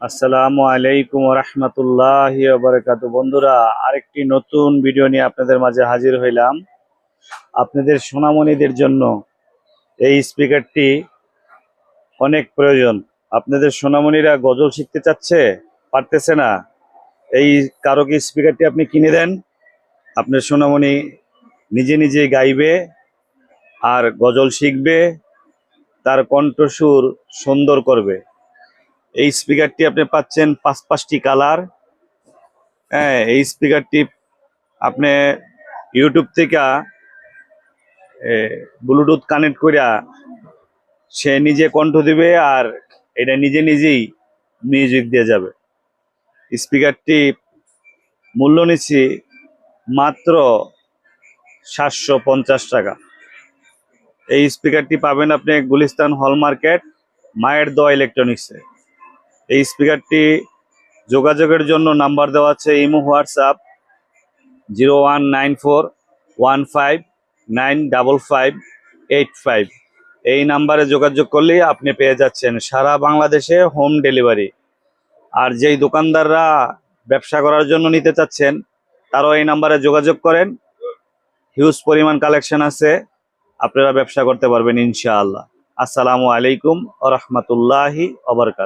আসসালামু আলাইকুম রহমতুল্লাহি বারাকাতু। বন্ধুরা, আরেকটি নতুন ভিডিও নিয়ে আপনাদের মাঝে হাজির হইলাম। আপনাদের সোনামণিদের জন্য এই স্পিকারটি অনেক প্রয়োজন। আপনাদের সোনামণিরা গজল শিখতে চাচ্ছে, পারতেছে না। এই কারো কি স্পিকারটি আপনি কিনে দেন, আপনার সোনামণি নিজে নিজে গাইবে আর গজল শিখবে, তার কণ্ঠসুর সুন্দর করবে। এই স্পিকারটি আপনি পাচ্ছেন 5টি কালার। হ্যাঁ, এই স্পিকারটি আপনি ইউটিউব থেকে ব্লুটুথ কানেক্ট করিয়া সে নিজে কণ্ঠ দিবে আর এটা নিজে নিজেই মিউজিক দিয়ে যাবে। স্পিকারটি মূল্য নিচ্ছি মাত্র 750 টাকা। এই স্পিকারটি পাবেন আপনি গুলিস্তান হল মার্কেট, মায়ের দোয়া ইলেকট্রনিক্সে। এই স্পিকারটি যোগাযোগের জন্য নাম্বার দেওয়া আছে ইমো, হোয়াটসঅ্যাপ 019415955585। এই নাম্বারে যোগাযোগ করলেই আপনি পেয়ে যাচ্ছেন সারা বাংলাদেশে হোম ডেলিভারি। আর যেই দোকানদাররা ব্যবসা করার জন্য নিতে চাচ্ছেন, তারাও এই নাম্বারে যোগাযোগ করেন। হিউজ পরিমাণ কালেকশন আছে, আপনারা ব্যবসা করতে পারবেন ইনশাআল্লাহ। আসসালামু আলাইকুম ওয়া রাহমাতুল্লাহি ওয়া বারাকাতুহু।